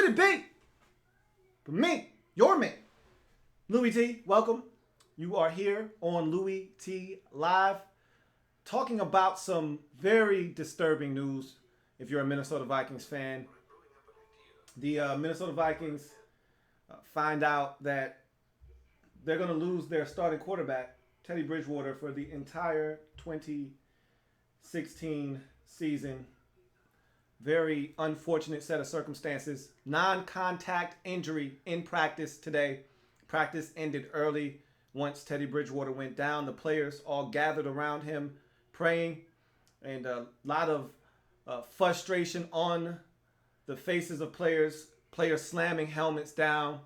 could it be? But me, your man, Louie T, welcome. You are here on Louie T Live, talking about some very disturbing news if you're a Minnesota Vikings fan. The Minnesota Vikings find out that they're going to lose their starting quarterback, Teddy Bridgewater, for the entire 2016 season. Very unfortunate set of circumstances. Non-contact injury in practice today. Practice ended early once Teddy Bridgewater went down. The players all gathered around him praying, and a lot of frustration on the faces of players slamming helmets down.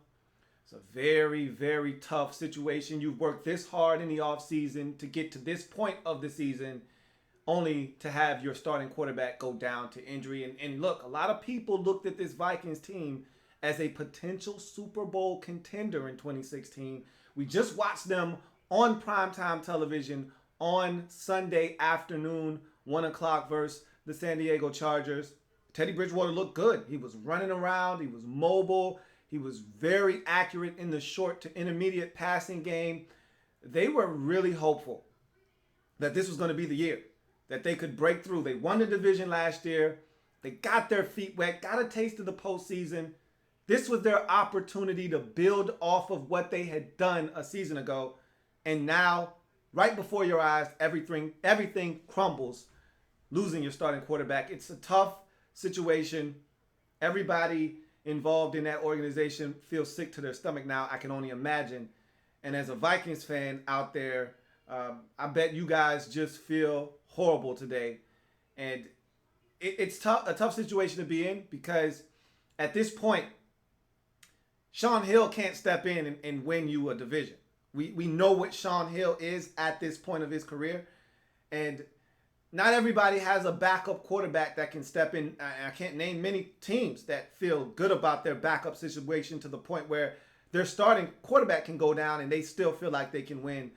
It's a very, very tough situation. You've worked this hard in the offseason to get to this point of the season, only to have your starting quarterback go down to injury. And look, a lot of people looked at this Vikings team as a potential Super Bowl contender in 2016. We just watched them on primetime television on Sunday afternoon, 1 o'clock versus the San Diego Chargers. Teddy Bridgewater looked good. He was running around. He was mobile. He was very accurate in the short to intermediate passing game. They were really hopeful that this was going to be the year, that they could break through. They won the division last year. They got their feet wet, got a taste of the postseason. This was their opportunity to build off of what they had done a season ago. And now, right before your eyes, everything crumbles, losing your starting quarterback. It's a tough situation. Everybody involved in that organization feels sick to their stomach now, I can only imagine. And as a Vikings fan out there, I bet you guys just feel horrible today. And it's a tough situation to be in, because at this point, Shaun Hill can't step in and win you a division. We know what Shaun Hill is at this point of his career. And not everybody has a backup quarterback that can step in. I can't name many teams that feel good about their backup situation to the point where their starting quarterback can go down and they still feel like they can win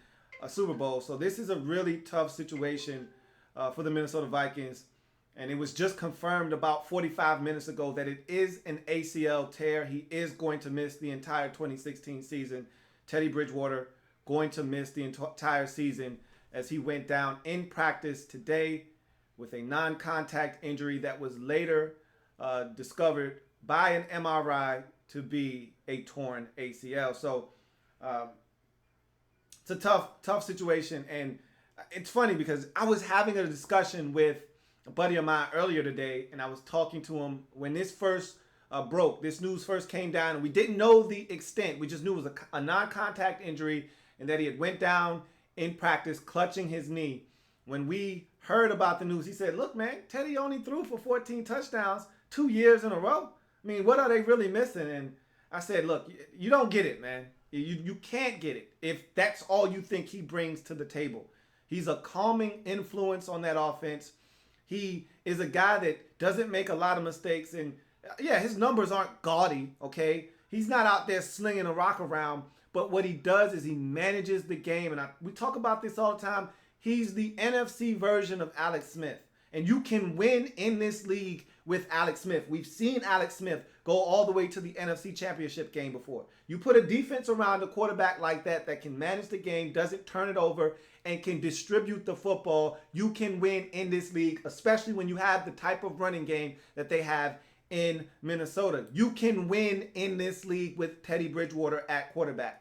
a Super Bowl. So this is a really tough situation for the Minnesota Vikings. And it was just confirmed about 45 minutes ago that it is an ACL tear. He is going to miss the entire 2016 season. Teddy Bridgewater going to miss the entire season, as he went down in practice today with a non-contact injury that was later discovered by an MRI to be a torn ACL. So it's a tough situation. And it's funny because I was having a discussion with a buddy of mine earlier today, and I was talking to him when this first broke. This news first came down, and we didn't know the extent. We just knew it was a non-contact injury and that he had went down in practice clutching his knee. When we heard about the news, he said, look, man, Teddy only threw for 14 touchdowns 2 years in a row. I mean, what are they really missing? And I said, look, you don't get it, man. You can't get it if that's all you think he brings to the table. He's a calming influence on that offense. He is a guy that doesn't make a lot of mistakes. And yeah, his numbers aren't gaudy, okay? He's not out there slinging a rock around. But what he does is he manages the game. And we talk about this all the time. He's the NFC version of Alex Smith. And you can win in this league with Alex Smith. We've seen Alex Smith go all the way to the NFC Championship game before. You put a defense around a quarterback like that can manage the game, doesn't turn it over, and can distribute the football, you can win in this league, especially when you have the type of running game that they have in Minnesota. You can win in this league with Teddy Bridgewater at quarterback.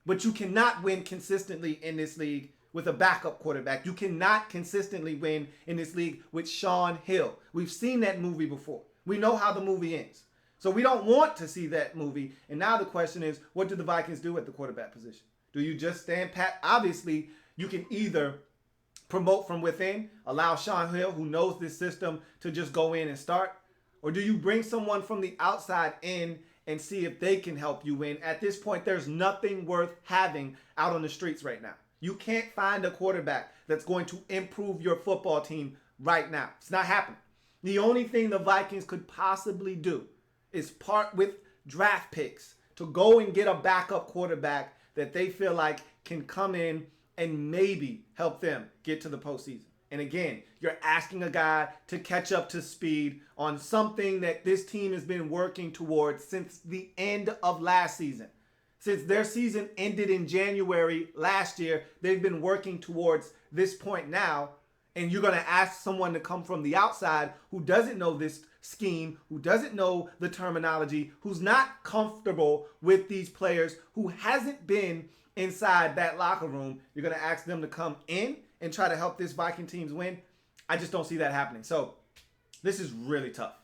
But you cannot win consistently in this league with a backup quarterback. You cannot consistently win in this league with Shaun Hill. We've seen that movie before. We know how the movie ends. So we don't want to see that movie. And now the question is, what do the Vikings do at the quarterback position? Do you just stand pat? Obviously, you can either promote from within, allow Shaun Hill, who knows this system, to just go in and start. Or do you bring someone from the outside in and see if they can help you win? At this point, there's nothing worth having out on the streets right now. You can't find a quarterback that's going to improve your football team right now. It's not happening. The only thing the Vikings could possibly do is part with draft picks to go and get a backup quarterback that they feel like can come in and maybe help them get to the postseason. And again, you're asking a guy to catch up to speed on something that this team has been working towards since the end of last season. Since their season ended in January last year, they've been working towards this point now. And you're going to ask someone to come from the outside who doesn't know this scheme, who doesn't know the terminology, who's not comfortable with these players, who hasn't been inside that locker room. You're going to ask them to come in and try to help this Viking teams win. I just don't see that happening. So this is really tough.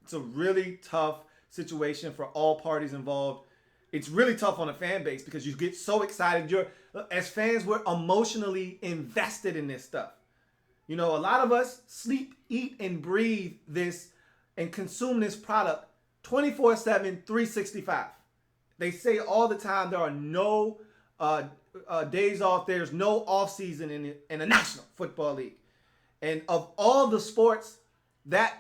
It's a really tough situation for all parties involved. It's really tough on the fan base because you get so excited. As fans, we're emotionally invested in this stuff. You know, a lot of us sleep, eat, and breathe this and consume this product 24/7, 365. They say all the time there are no days off. There's no off season in the National Football League. And of all the sports, that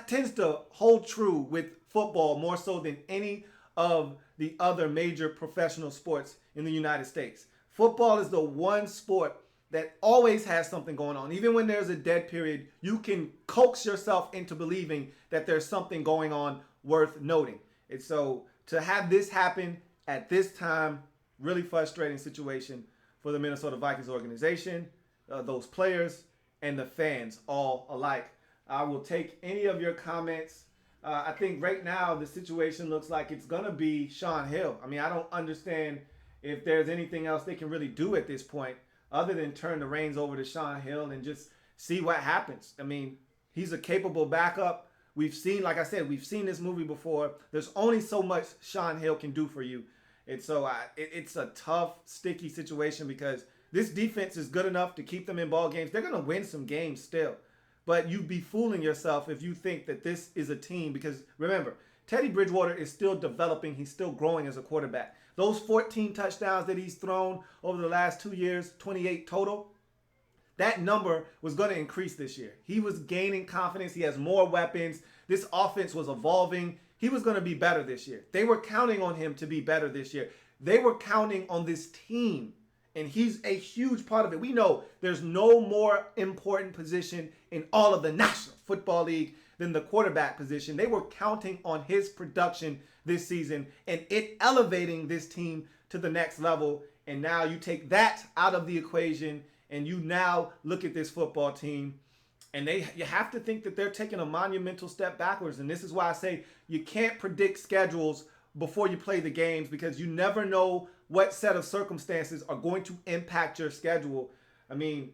tends to hold true with football more so than any of the other major professional sports in the United States. Football is the one sport that always has something going on. Even when there's a dead period, you can coax yourself into believing that there's something going on worth noting. And so to have this happen at this time, really frustrating situation for the Minnesota Vikings organization, those players, and the fans all alike. I will take any of your comments. I think right now the situation looks like it's going to be Sean Hill. I mean, I don't understand if there's anything else they can really do at this point other than turn the reins over to Sean Hill and just see what happens. I mean, he's a capable backup. We've seen, like I said, we've seen this movie before. There's only so much Sean Hill can do for you. And so it's a tough, sticky situation because this defense is good enough to keep them in ball games. They're going to win some games still. But you'd be fooling yourself if you think that this is a team because, remember, Teddy Bridgewater is still developing. He's still growing as a quarterback. Those 14 touchdowns that he's thrown over the last 2 years, 28 total, that number was going to increase this year. He was gaining confidence. He has more weapons. This offense was evolving. He was going to be better this year. They were counting on him to be better this year. They were counting on this team, and he's a huge part of it. We know there's no more important position in all of the National Football League than the quarterback position. They were counting on his production this season and it elevating this team to the next level. And now you take that out of the equation and you now look at this football team and you have to think that they're taking a monumental step backwards. And this is why I say you can't predict schedules before you play the games because you never know what set of circumstances are going to impact your schedule. I mean,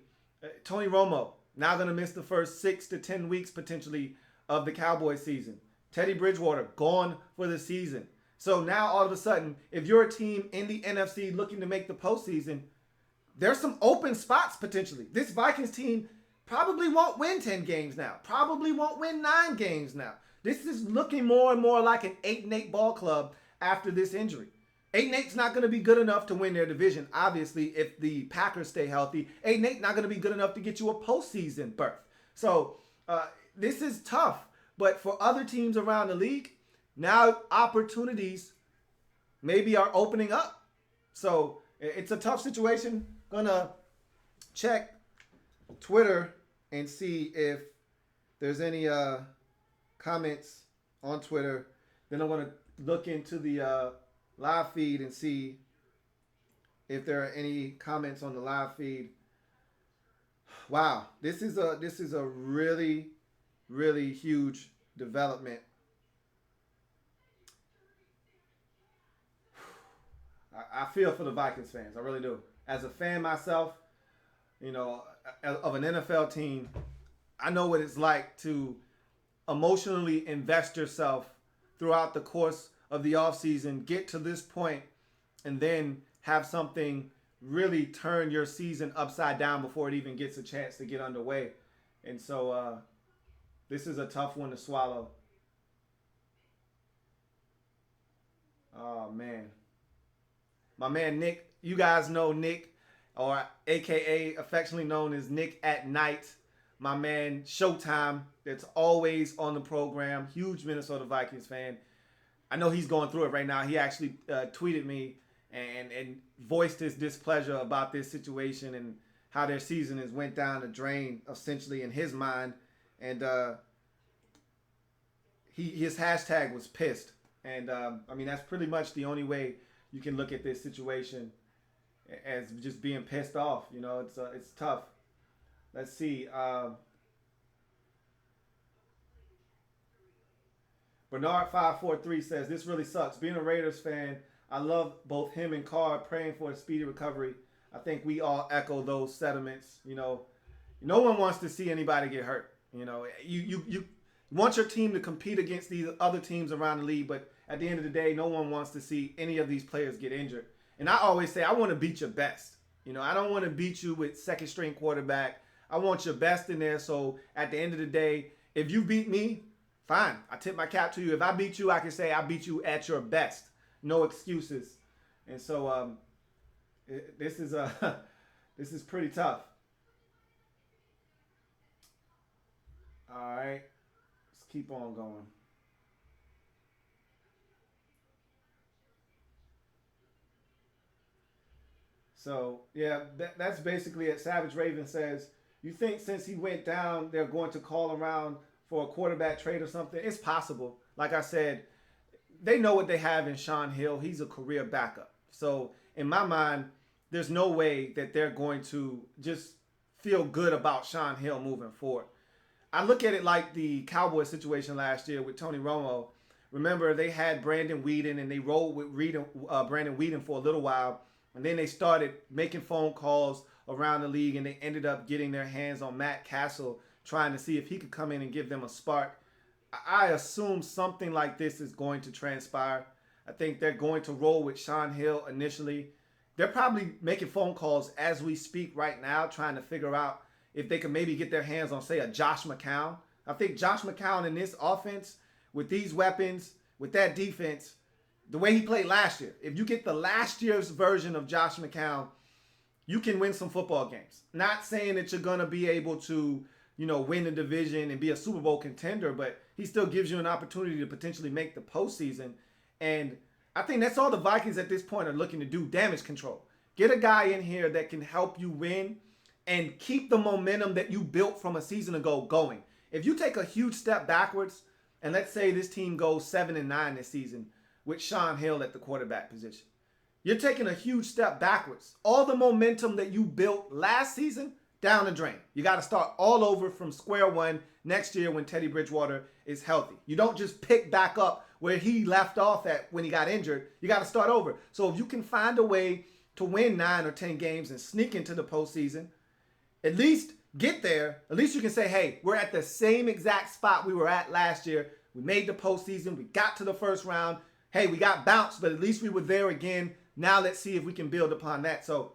Tony Romo now going to miss the first 6 to 10 weeks potentially of the Cowboys season. Teddy Bridgewater gone for the season. So now all of a sudden, if you're a team in the NFC looking to make the postseason, there's some open spots potentially. This Vikings team probably won't win 10 games now. Probably won't win 9 games now. This is looking more and more like an 8-8 ball club after this injury. 8-8's not going to be good enough to win their division, obviously, if the Packers stay healthy. 8-8 not going to be good enough to get you a postseason berth. So this is tough. But for other teams around the league, now opportunities maybe are opening up. So it's a tough situation. Gonna check Twitter and see if there's any comments on Twitter. Then I'm gonna look into the live feed and see if there are any comments on the live feed. Wow, this is a really, really huge development. I feel for the Vikings fans. I really do. As a fan myself, you know, of an NFL team, I know what it's like to emotionally invest yourself throughout the course of the offseason, get to this point, and then have something really turn your season upside down before it even gets a chance to get underway. And so this is a tough one to swallow. Oh, man. My man Nick, you guys know Nick, or AKA affectionately known as Nick at Night. My man Showtime, that's always on the program. Huge Minnesota Vikings fan. I know he's going through it right now. He actually tweeted me and voiced his displeasure about this situation and how their season has went down the drain, essentially in his mind, and his hashtag was pissed, and I mean that's pretty much the only way you can look at this situation as just being pissed off. You know, it's tough. Let's see. Bernard543 says, this really sucks. Being a Raiders fan, I love both him and Carr, praying for a speedy recovery. I think we all echo those sentiments. You know, no one wants to see anybody get hurt. You know, you want your team to compete against these other teams around the league, but at the end of the day, no one wants to see any of these players get injured. And I always say, I want to beat your best. You know, I don't want to beat you with second string quarterback. I want your best in there. So at the end of the day, if you beat me, fine. I tip my cap to you. If I beat you, I can say I beat you at your best. No excuses. And so this is pretty tough. All right. Let's keep on going. So, yeah, that's basically it. Savage Raven says, you think since he went down, they're going to call around for a quarterback trade or something? It's possible. Like I said, they know what they have in Sean Hill. He's a career backup. So, in my mind, there's no way that they're going to just feel good about Sean Hill moving forward. I look at it like the Cowboys situation last year with Tony Romo. Remember, they had Brandon Weeden, and they rolled with Brandon Weeden for a little while. And then they started making phone calls around the league, and they ended up getting their hands on Matt Castle, trying to see if he could come in and give them a spark. I assume something like this is going to transpire. I think they're going to roll with Sean Hill initially. They're probably making phone calls as we speak right now, trying to figure out if they can maybe get their hands on, say, a Josh McCown. I think Josh McCown in this offense, with these weapons, with that defense, the way he played last year, if you get the last year's version of Josh McCown, you can win some football games. Not saying that you're going to be able to, you know, win the division and be a Super Bowl contender, but he still gives you an opportunity to potentially make the postseason. And I think that's all the Vikings at this point are looking to do, damage control. Get a guy in here that can help you win and keep the momentum that you built from a season ago going. If you take a huge step backwards, and let's say this team goes 7-9 this season with Sean Hill at the quarterback position, you're taking a huge step backwards. All the momentum that you built last season, down the drain. You got to start all over from square one next year when Teddy Bridgewater is healthy. You don't just pick back up where he left off at when he got injured. You got to start over. So if you can find a way to win 9 or 10 games and sneak into the postseason, at least get there. At least you can say, hey, we're at the same exact spot we were at last year. We made the postseason. We got to the first round. Hey, we got bounced, but at least we were there again. Now let's see if we can build upon that. So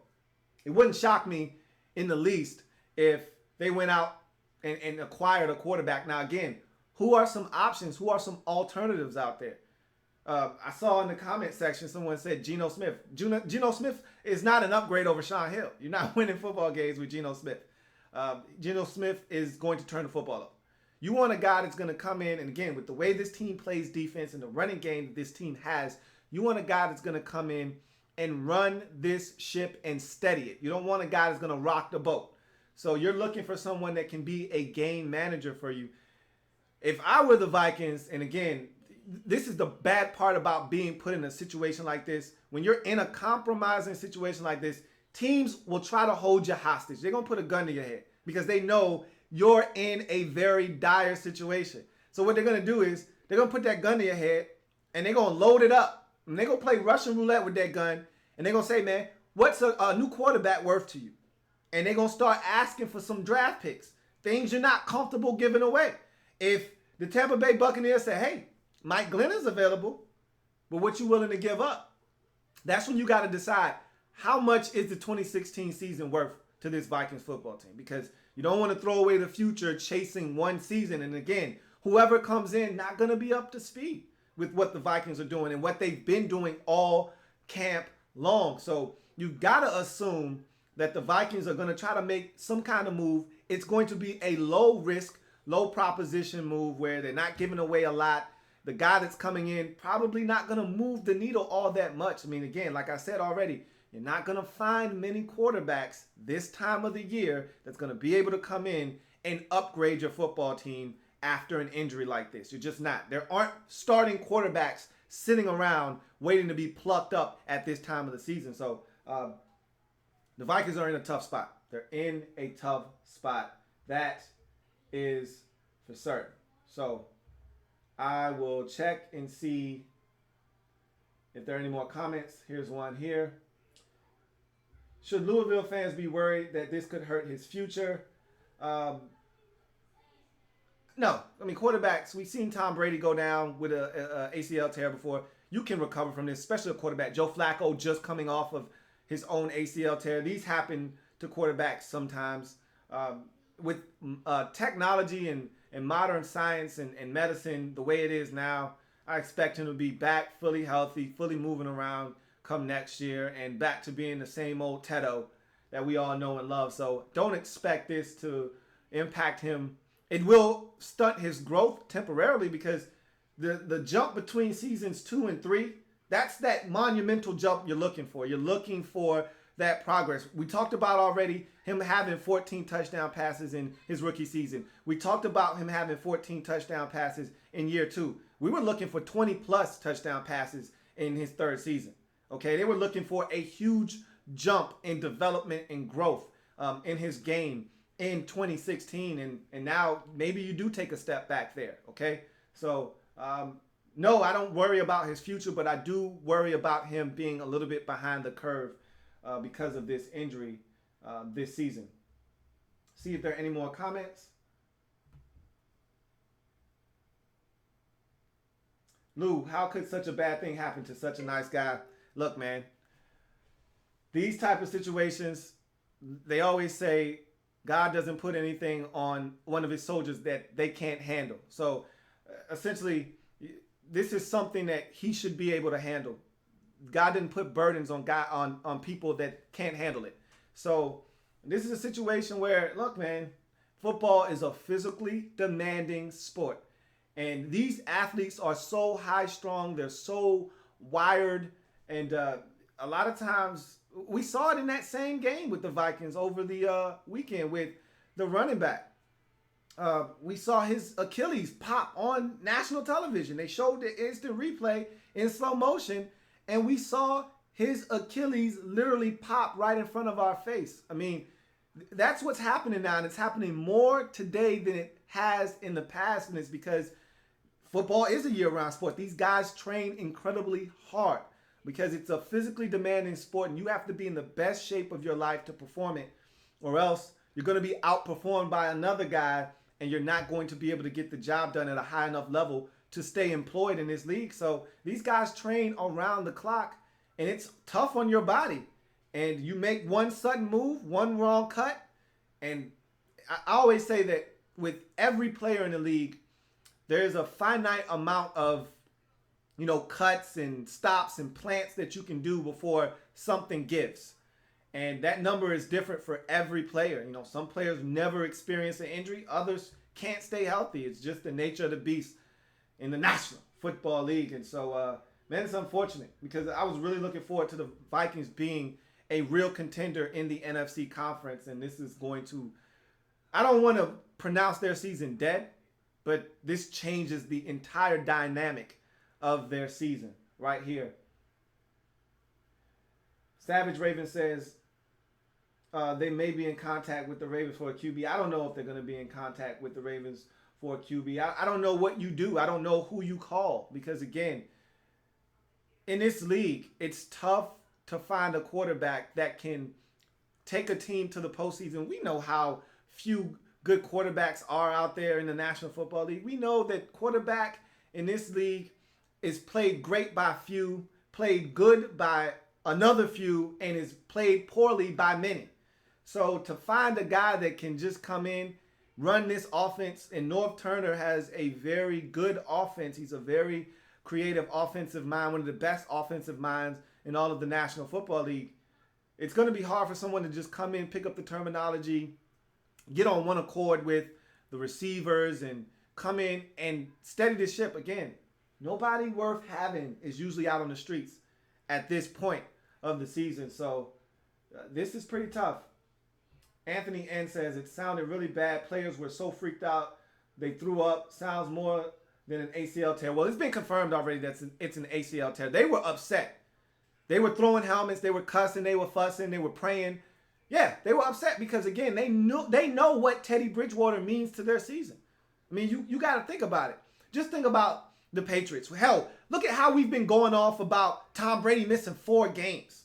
it wouldn't shock me in the least if they went out and acquired a quarterback. Now, again, who are some options? Who are some alternatives out there? I saw in the comment section someone said Geno Smith. Geno Smith is not an upgrade over Sean Hill. You're not winning football games with Geno Smith. Geno Smith is going to turn the football up. You want a guy that's going to come in, and again, with the way this team plays defense and the running game that this team has, you want a guy that's going to come in and run this ship and steady it. You don't want a guy that's going to rock the boat. So you're looking for someone that can be a game manager for you. If I were the Vikings, and again, this is the bad part about being put in a situation like this. When you're in a compromising situation like this, teams will try to hold you hostage. They're going to put a gun to your head because they know you're in a very dire situation. So what they're going to do is they're going to put that gun to your head and they're going to load it up. And they're going to play Russian roulette with that gun. And they're going to say, man, what's a new quarterback worth to you? And they're going to start asking for some draft picks, things you're not comfortable giving away. If the Tampa Bay Buccaneers say, hey, Mike Glenn is available, but what you willing to give up? That's when you got to decide how much is the 2016 season worth to this Vikings football team, because you don't want to throw away the future chasing one season. And again, whoever comes in not going to be up to speed with what the Vikings are doing and what they've been doing all camp long. So you've got to assume that the Vikings are going to try to make some kind of move. It's going to be a low risk, low proposition move where they're not giving away a lot. The guy that's coming in probably not going to move the needle all that much. I mean, again, like I said already, You're not going to find many quarterbacks this time of the year that's going to be able to come in and upgrade your football team after an injury like this. You're just not. There aren't starting quarterbacks sitting around waiting to be plucked up at this time of the season. So the Vikings are in a tough spot. They're in a tough spot. That is for certain. So I will check and see if there are any more comments. Here's one here. Should Louisville fans be worried that this could hurt his future? No. I mean, quarterbacks, we've seen Tom Brady go down with a ACL tear before. You can recover from this, especially a quarterback. Joe Flacco just coming off of his own ACL tear. These happen to quarterbacks sometimes. With technology and modern science and medicine the way it is now, I expect him to be back fully healthy, fully moving around come next year, and back to being the same old Tedo that we all know and love. So don't expect this to impact him. It will stunt his growth temporarily because the jump between seasons 2 and 3, that's that monumental jump you're looking for. You're looking for that progress. We talked about already him having 14 touchdown passes in his rookie season. We talked about him having 14 touchdown passes in year 2. We were looking for 20 plus touchdown passes in his third season. Okay, they were looking for a huge jump in development and growth in his game in 2016, and now maybe you do take a step back there. Okay, so no, I don't worry about his future, but I do worry about him being a little bit behind the curve because of this injury this season. See if there are any more comments. Lou, how could such a bad thing happen to such a nice guy? Look, man, these type of situations, they always say God doesn't put anything on one of his soldiers that they can't handle. So essentially, this is something that he should be able to handle. God didn't put burdens on people that can't handle it. So this is a situation where, look, man, football is a physically demanding sport. And these athletes are so high strung, they're so wired. And a lot of times, we saw it in that same game with the Vikings over the weekend with the running back. We saw his Achilles pop on national television. They showed the instant replay in slow motion, and we saw his Achilles literally pop right in front of our face. I mean, that's what's happening now, and it's happening more today than it has in the past, and it's because football is a year-round sport. These guys train incredibly hard because it's a physically demanding sport, and you have to be in the best shape of your life to perform it, or else you're going to be outperformed by another guy, and you're not going to be able to get the job done at a high enough level to stay employed in this league. So these guys train around the clock, and it's tough on your body. And you make one sudden move, one wrong cut, and I always say that with every player in the league, there's a finite amount of cuts and stops and plants that you can do before something gives. And that number is different for every player. Some players never experience an injury. Others can't stay healthy. It's just the nature of the beast in the National Football League. And so, man, it's unfortunate because I was really looking forward to the Vikings being a real contender in the NFC conference. And this is going to, I don't want to pronounce their season dead, but this changes the entire dynamic of their season right here. Savage Raven says they may be in contact with the Ravens for a QB. I don't know if they're going to be in contact with the Ravens for a QB. I don't know what you do. I don't know who you call because, again, in this league, it's tough to find a quarterback that can take a team to the postseason. We know how few good quarterbacks are out there in the National Football League. We know that quarterback in this league is played great by few, played good by another few, and is played poorly by many. So to find a guy that can just come in, run this offense, and North Turner has a very good offense. He's a very creative offensive mind, one of the best offensive minds in all of the National Football League. It's going to be hard for someone to just come in, pick up the terminology, get on one accord with the receivers, and come in and steady the ship. Again, nobody worth having is usually out on the streets at this point of the season. So this is pretty tough. Anthony N says it sounded really bad. Players were so freaked out they threw up. Sounds more than an ACL tear. Well, it's been confirmed already that it's an ACL tear. They were upset. They were throwing helmets. They were cussing. They were fussing. They were praying. Yeah, they were upset because, again, they know what Teddy Bridgewater means to their season. I mean, you got to think about it. Just think about the Patriots. Hell, look at how we've been going off about Tom Brady missing 4 games.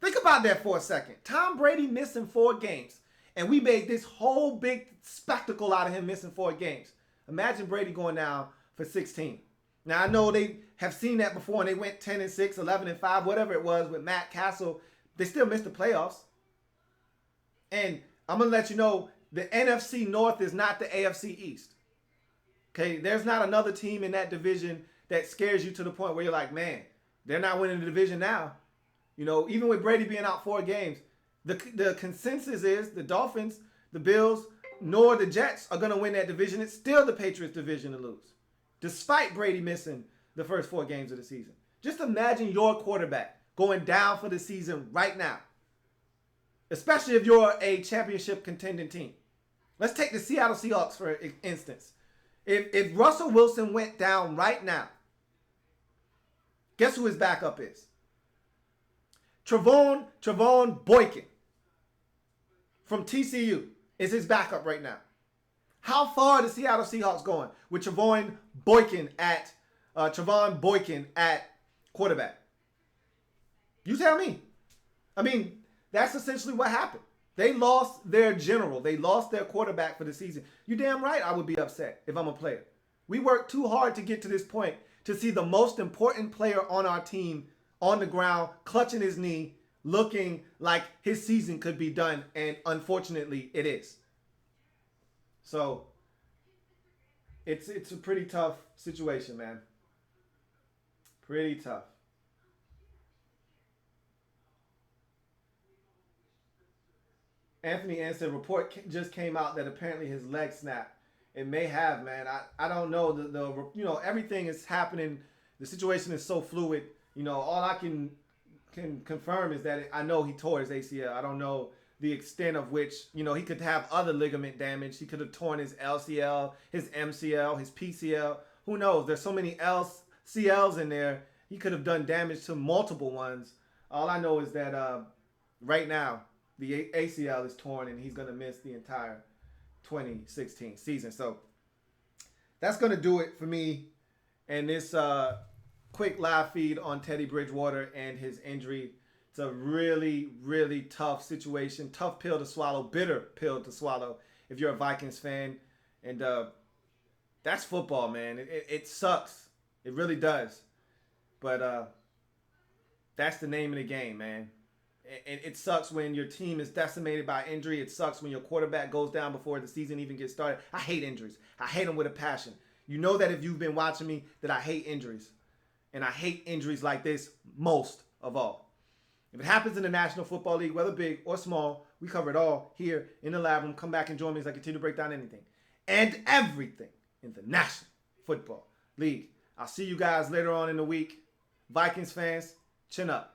Think about that for a second. Tom Brady missing 4 games. And we made this whole big spectacle out of him missing 4 games. Imagine Brady going down for 16. Now, I know they have seen that before, and they went 10-6, 11-5, whatever it was with Matt Castle. They still missed the playoffs. And I'm going to let you know, the NFC North is not the AFC East. Okay, there's not another team in that division that scares you to the point where you're like, man, they're not winning the division now. You know, even with Brady being out 4 games, the consensus is the Dolphins, the Bills, nor the Jets are going to win that division. It's still the Patriots division to lose, despite Brady missing the first 4 games of the season. Just imagine your quarterback going down for the season right now, especially if you're a championship contending team. Let's take the Seattle Seahawks for instance. If Russell Wilson went down right now, guess who his backup is? Trevon Boykin from TCU is his backup right now. How far are the Seattle Seahawks going with Trevon Boykin at quarterback? You tell me. I mean, that's essentially what happened. They lost their general. They lost their quarterback for the season. You damn right I would be upset if I'm a player. We worked too hard to get to this point to see the most important player on our team on the ground, clutching his knee, looking like his season could be done, and unfortunately it is. So it's a pretty tough situation, man. Pretty tough. Anthony N said, report just came out that apparently his leg snapped. It may have, man. I don't know. The everything is happening. The situation is so fluid. You know, all I can confirm is that I know he tore his ACL. I don't know the extent of which, he could have other ligament damage. He could have torn his LCL, his MCL, his PCL. Who knows? There's so many LCLs in there. He could have done damage to multiple ones. All I know is that right now, the ACL is torn and he's going to miss the entire 2016 season. So that's going to do it for me and this quick live feed on Teddy Bridgewater and his injury. It's a really, really tough situation. Tough pill to swallow. Bitter pill to swallow if you're a Vikings fan. And that's football, man. It sucks. It really does. But that's the name of the game, man. It sucks when your team is decimated by injury. It sucks when your quarterback goes down before the season even gets started. I hate injuries. I hate them with a passion. You know that if you've been watching me, that I hate injuries. And I hate injuries like this most of all. If it happens in the National Football League, whether big or small, we cover it all here in the lab room. Come back and join me as I continue to break down anything and everything in the National Football League. I'll see you guys later on in the week. Vikings fans, chin up.